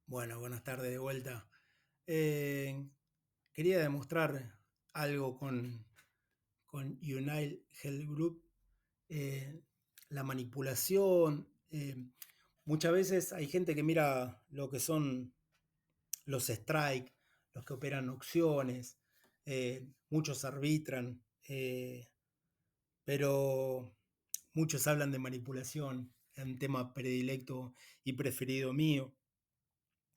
Bueno, buenas tardes de vuelta. Eh, Quería demostrar algo con United Health Group, eh, la manipulación. Muchas veces hay gente que mira lo que son los strikes, los que operan opciones, muchos arbitran, pero muchos hablan de manipulación, es un tema predilecto y preferido mío.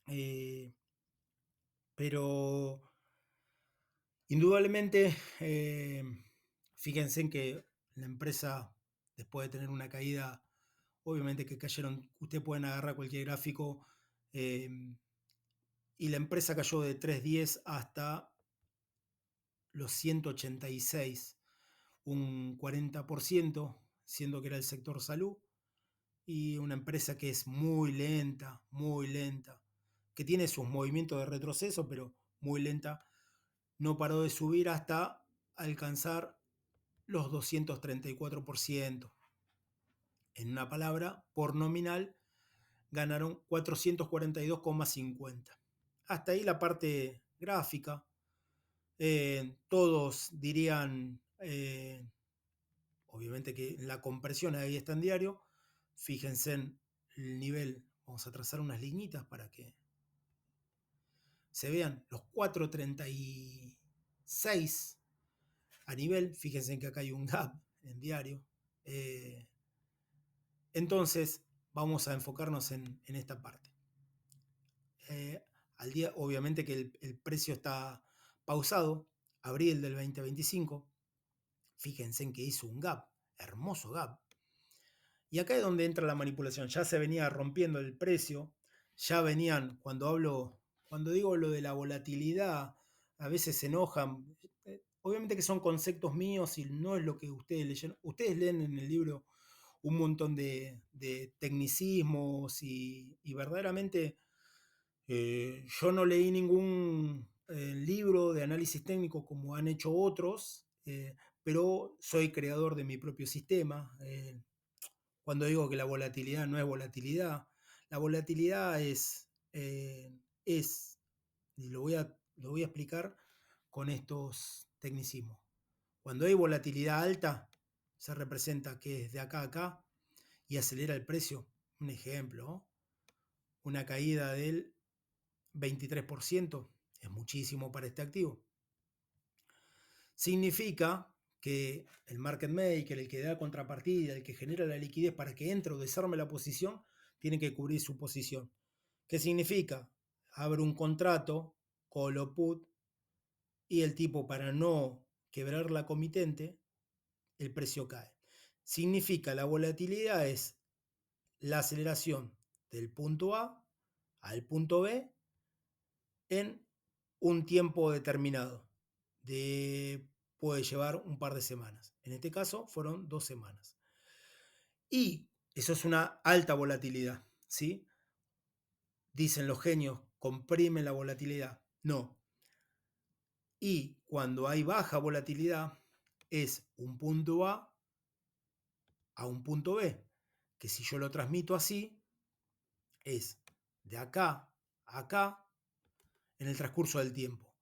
Eh, pero Indudablemente, fíjense en que la empresa, después de tener una caída, obviamente que cayeron, ustedes pueden agarrar cualquier gráfico, eh, y la empresa cayó de 310 hasta los 186, un 40%, siendo que era el sector salud, y una empresa que es muy lenta, que tiene sus movimientos de retroceso, pero muy lenta, no paró de subir hasta alcanzar los 234%. En una palabra, por nominal, ganaron 442,50. Hasta ahí la parte gráfica. Todos dirían, obviamente que la compresión ahí está en diario. Fíjense en el nivel. Vamos a trazar unas liñitas para que se vean los 436 a nivel. Fíjense que acá hay un gap en diario. Entonces, vamos a enfocarnos en esta parte. Al día, obviamente que el precio está pausado, abril del 2025. Fíjense en que hizo un gap, hermoso gap. Y acá es donde entra la manipulación. Ya se venía rompiendo el precio, ya venían, cuando digo lo de la volatilidad, a veces se enojan. Obviamente que son conceptos míos y no es lo que ustedes leyeron. Ustedes leen en el libro un montón de tecnicismos y verdaderamente yo no leí ningún libro de análisis técnico como han hecho otros, pero soy creador de mi propio sistema. Cuando digo que la volatilidad no es volatilidad, la volatilidad es, y lo voy a explicar con estos tecnicismos. Cuando hay volatilidad alta, se representa que es de acá a acá y acelera el precio. Un ejemplo, ¿no? Una caída del 23% es muchísimo para este activo. Significa que el market maker, el que da contrapartida, el que genera la liquidez para que entre o desarme la posición, tiene que cubrir su posición. ¿Qué significa? Abre un contrato, call o put, y el tipo, para no quebrar la comitente, el precio cae. Significa, la volatilidad es la aceleración del punto A al punto B en un tiempo determinado. Puede llevar un par de semanas. En este caso fueron 2 semanas. Y eso es una alta volatilidad, ¿sí? Dicen los genios, comprimen la volatilidad. No. Y cuando hay baja volatilidad, es un punto a un punto B, que si yo lo transmito así, es de acá a acá en el transcurso del tiempo.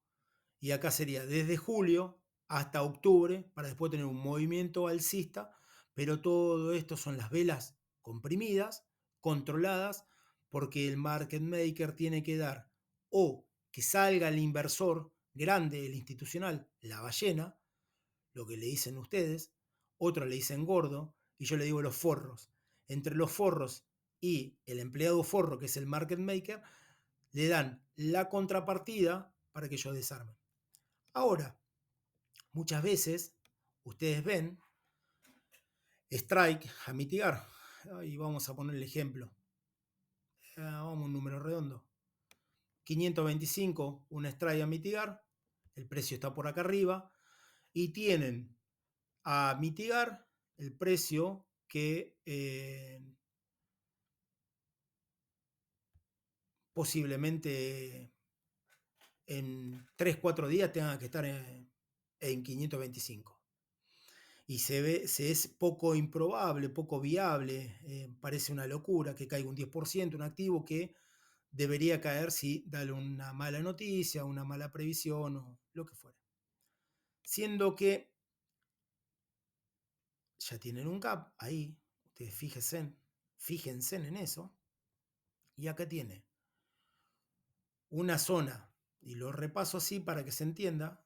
Y acá sería desde julio hasta octubre, para después tener un movimiento alcista, pero todo esto son las velas comprimidas, controladas, porque el market maker tiene que dar o que salga el inversor grande, el institucional, la ballena, lo que le dicen ustedes, otros le dicen gordo, y yo le digo los forros. Entre los forros y el empleado forro, que es el market maker, le dan la contrapartida para que ellos desarmen. Ahora, muchas veces ustedes ven strike a mitigar. Y vamos a poner el ejemplo. Vamos a un número redondo. 525, un strike a mitigar. El precio está por acá arriba. Y tienen a mitigar el precio que posiblemente en 3-4 días tenga que estar en 525. y se es poco improbable, poco viable, parece una locura que caiga un 10%, un activo que debería caer si dale una mala noticia, una mala previsión o lo que fuera. Siendo que ya tienen un gap ahí, ustedes fíjense en eso, y acá tiene una zona, y lo repaso así para que se entienda,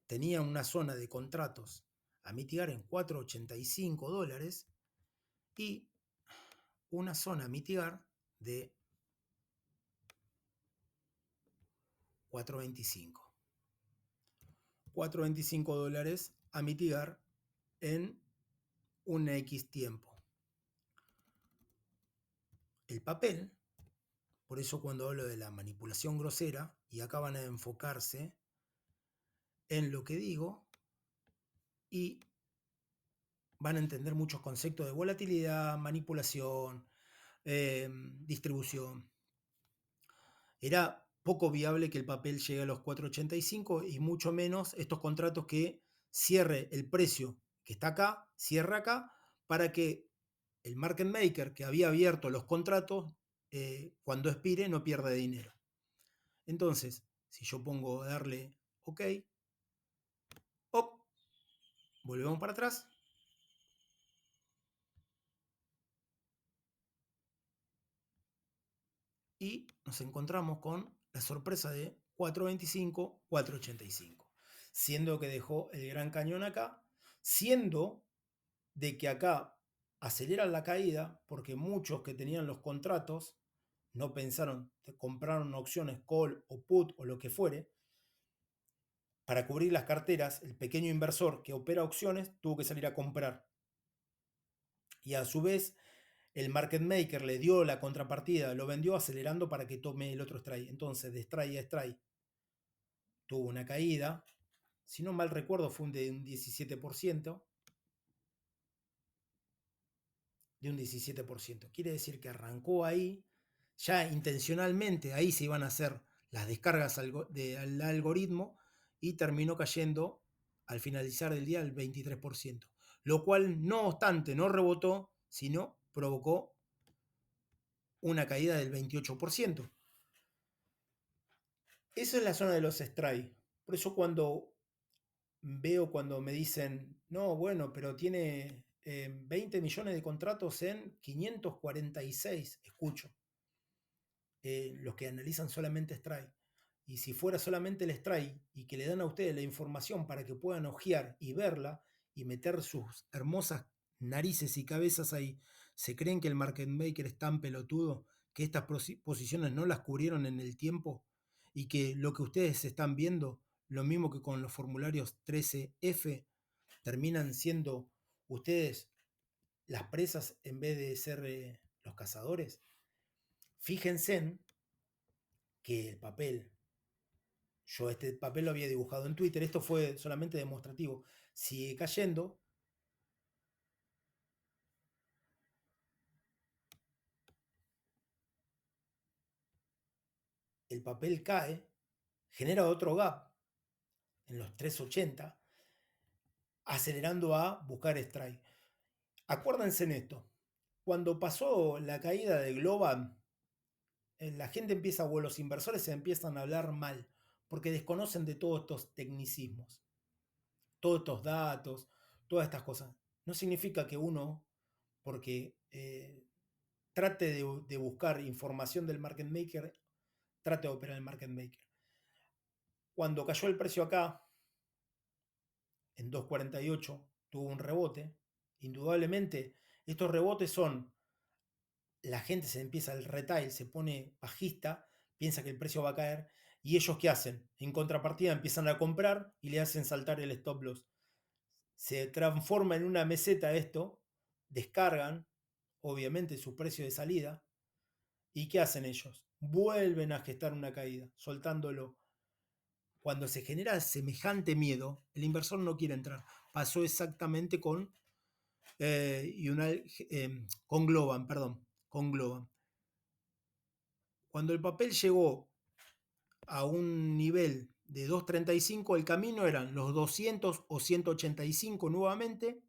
tenía una zona de contratos a mitigar en $4.85 y una zona a mitigar de 4.25. $4.25 a mitigar en un X tiempo. El papel, por eso cuando hablo de la manipulación grosera, y acá van a enfocarse en lo que digo y van a entender muchos conceptos de volatilidad, manipulación, distribución. Era poco viable que el papel llegue a los 4.85 y mucho menos estos contratos que cierre el precio que está acá, cierra acá, para que el market maker que había abierto los contratos, cuando expire no pierda dinero. Entonces, si yo pongo darle OK, volvemos para atrás. Y nos encontramos con la sorpresa de 4.25, 4.85. Siendo que dejó el Gran Cañón acá, siendo de que acá aceleran la caída porque muchos que tenían los contratos no pensaron, compraron opciones call o put o lo que fuere, para cubrir las carteras, el pequeño inversor que opera opciones tuvo que salir a comprar. Y a su vez, el market maker le dio la contrapartida, lo vendió acelerando para que tome el otro strike. Entonces, de strike a strike, tuvo una caída. Si no mal recuerdo, fue de un 17%. De un 17%. Quiere decir que arrancó ahí, ya intencionalmente ahí se iban a hacer las descargas del algoritmo y terminó cayendo al finalizar el día el 23%. Lo cual, no obstante, no rebotó, sino provocó una caída del 28%. Esa es la zona de los strikes. Por eso cuando me dicen, no, bueno, pero tiene 20 millones de contratos en 546, escucho. Los que analizan solamente strike. Y si fuera solamente el strike y que le dan a ustedes la información para que puedan ojear y verla y meter sus hermosas narices y cabezas ahí, ¿se creen que el market maker es tan pelotudo que estas posiciones no las cubrieron en el tiempo? Y que lo que ustedes están viendo, lo mismo que con los formularios 13F, terminan siendo ustedes las presas en vez de ser los cazadores. Fíjense en que el papel, yo este papel lo había dibujado en Twitter, esto fue solamente demostrativo, sigue cayendo. El papel cae, genera otro gap en los 380, acelerando a buscar strike. Acuérdense en esto, cuando pasó la caída de Global, la gente empieza, o los inversores se empiezan a hablar mal, porque desconocen de todos estos tecnicismos, todos estos datos, todas estas cosas. No significa que uno, porque trate de buscar información del market maker, trate de operar el market maker. Cuando cayó el precio acá, en 2.48, tuvo un rebote. Indudablemente, estos rebotes son, la gente se empieza, el retail se pone bajista, piensa que el precio va a caer, y ellos ¿qué hacen? En contrapartida empiezan a comprar y le hacen saltar el stop loss. Se transforma en una meseta esto, descargan, obviamente, su precio de salida. ¿Y qué hacen ellos? Vuelven a gestar una caída, soltándolo. Cuando se genera semejante miedo, el inversor no quiere entrar. Pasó exactamente con Globan, perdón, con Globan. Cuando el papel llegó a un nivel de 2.35, el camino eran los 200 o 185 nuevamente,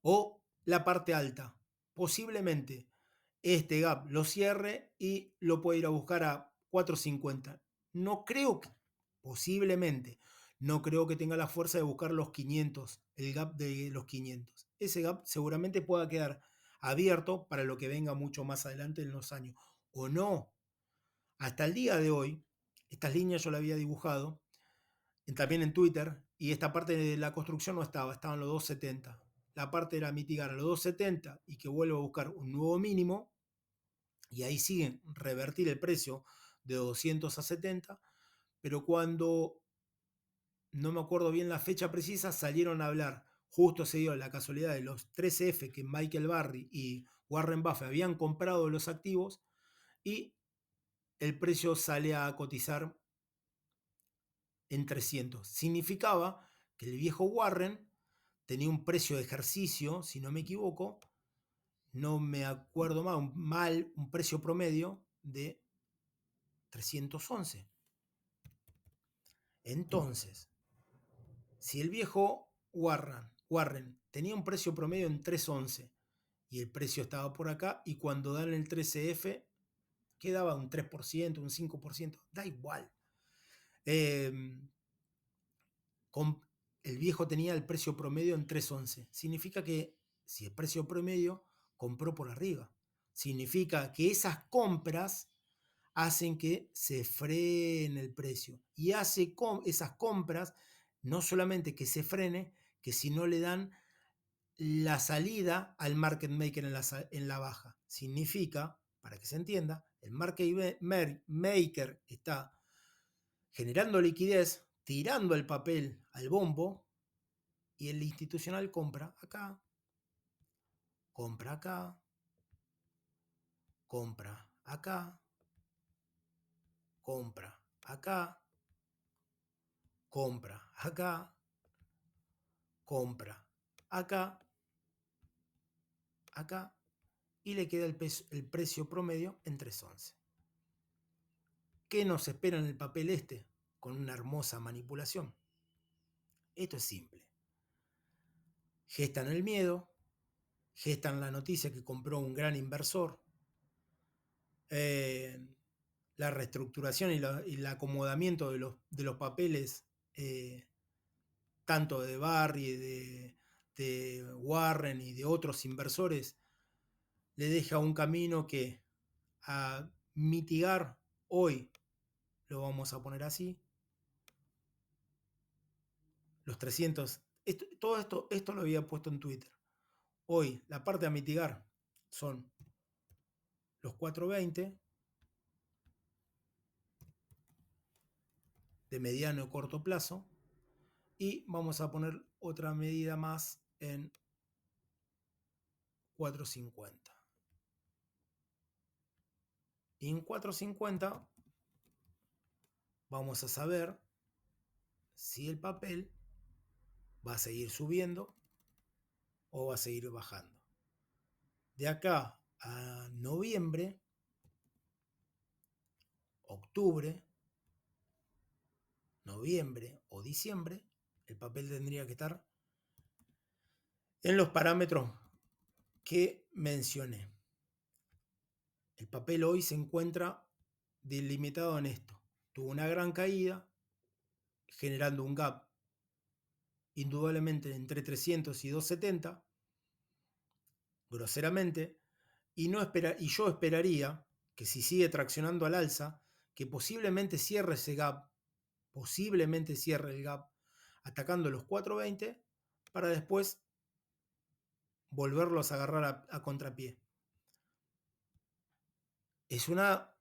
o la parte alta. Posiblemente este gap lo cierre y lo puede ir a buscar a 4.50. No creo que, posiblemente, no creo que tenga la fuerza de buscar los 500, el gap de los 500. Ese gap seguramente pueda quedar abierto para lo que venga mucho más adelante en los años. O no. Hasta el día de hoy, estas líneas yo las había dibujado también en Twitter, y esta parte de la construcción no estaba, estaban los 270. La parte era mitigar a los 270 y que vuelva a buscar un nuevo mínimo, y ahí siguen revertir el precio de 200 a 70, pero cuando, no me acuerdo bien la fecha precisa, salieron a hablar, justo se dio la casualidad de los 13F que Michael Burry y Warren Buffett habían comprado los activos, y el precio sale a cotizar en 300. Significaba que el viejo Warren tenía un precio de ejercicio, si no me equivoco, no me acuerdo mal, un precio promedio de 311. Entonces, si el viejo Warren tenía un precio promedio en 311 y el precio estaba por acá, y cuando dan el 13F quedaba un 3%, un 5%, da igual. El viejo tenía el precio promedio en 311. Significa que si el precio promedio compró por arriba, significa que esas compras hacen que se frene el precio. Y hace esas compras no solamente que se frene, que si no le dan la salida al market maker en la baja. Significa, para que se entienda, el market maker está generando liquidez, tirando el papel al bombo, y el institucional compra acá, compra acá, compra acá, compra acá, compra acá, compra acá, acá, y le queda el precio promedio en 311. ¿Qué nos espera en el papel este? Con una hermosa manipulación. Esto es simple. Gestan el miedo, gestan la noticia que compró un gran inversor, la reestructuración y el acomodamiento de los papeles, tanto de Barry, de Warren y de otros inversores, le deja un camino que a mitigar hoy, lo vamos a poner así, los 300, todo esto lo había puesto en Twitter. Hoy la parte a mitigar son los 420 de mediano y corto plazo, y vamos a poner otra medida más en 450. Y en 450 vamos a saber si el papel va a seguir subiendo o va a seguir bajando. De acá a noviembre, octubre, noviembre o diciembre, el papel tendría que estar en los parámetros que mencioné. El papel hoy se encuentra delimitado en esto. Tuvo una gran caída, generando un gap indudablemente entre 300 y 270, groseramente, y yo esperaría que si sigue traccionando al alza, que posiblemente cierre ese gap, posiblemente cierre el gap atacando los 420 para después volverlos a agarrar a contrapié. Es una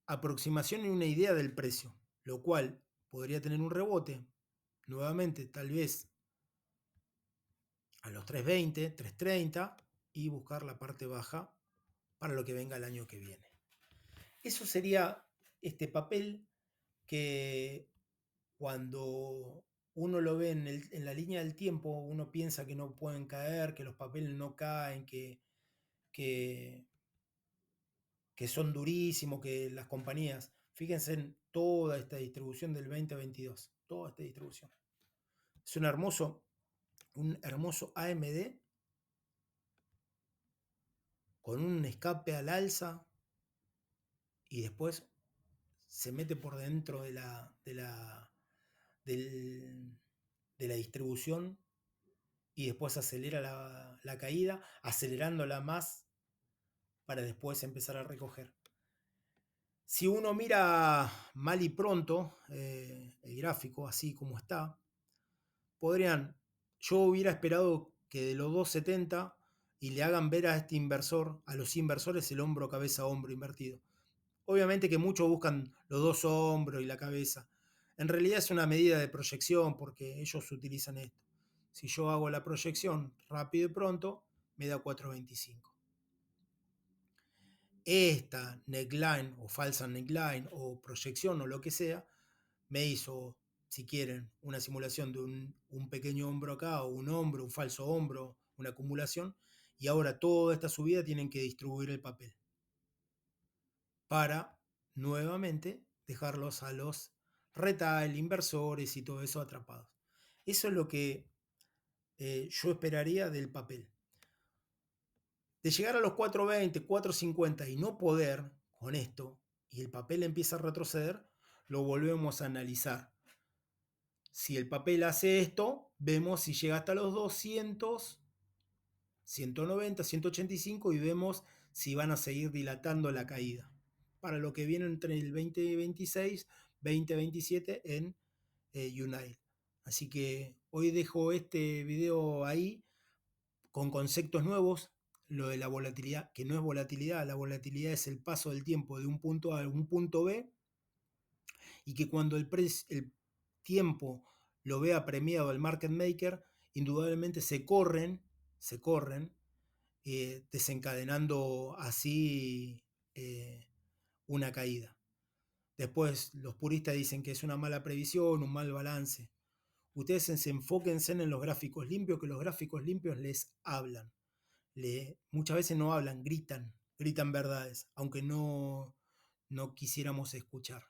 aproximación y una idea del precio, lo cual podría tener un rebote, nuevamente tal vez a los 320, 330, y buscar la parte baja para lo que venga el año que viene. Eso sería este papel que cuando uno lo ve en la línea del tiempo, uno piensa que no pueden caer, que los papeles no caen, que son durísimos, que las compañías Fíjense en toda esta distribución del 2022, toda esta distribución. Es un hermoso AMD con un escape al alza y después se mete por dentro de la distribución y después acelera la caída, acelerándola más para después empezar a recoger. Si uno mira mal y pronto el gráfico así como está, yo hubiera esperado que de los 270 y le hagan ver a este inversor, a los inversores, el hombro, cabeza, hombro invertido. Obviamente que muchos buscan los dos hombros y la cabeza. En realidad es una medida de proyección porque ellos utilizan esto. Si yo hago la proyección rápido y pronto, me da 425. Esta neckline o falsa neckline o proyección o lo que sea, me hizo, si quieren, una simulación de un pequeño hombro acá o un hombro, un falso hombro, una acumulación, y ahora toda esta subida tienen que distribuir el papel para nuevamente dejarlos a los retail, inversores y todo eso atrapados. Eso es lo que yo esperaría del papel. De llegar a los 420, 450 y no poder con esto, y el papel empieza a retroceder, lo volvemos a analizar. Si el papel hace esto, vemos si llega hasta los 200, 190, 185 y vemos si van a seguir dilatando la caída. Para lo que viene entre el 2026, 2027 en United. Así que hoy dejo este video ahí con conceptos nuevos. Lo de la volatilidad, que no es volatilidad, la volatilidad es el paso del tiempo de un punto A a un punto B, y que cuando el tiempo lo vea premiado el market maker, indudablemente se corren, desencadenando así una caída. Después los puristas dicen que es una mala previsión, un mal balance. Ustedes enfóquense en los gráficos limpios, que los gráficos limpios les hablan. Muchas veces no hablan, gritan verdades, aunque no quisiéramos escuchar.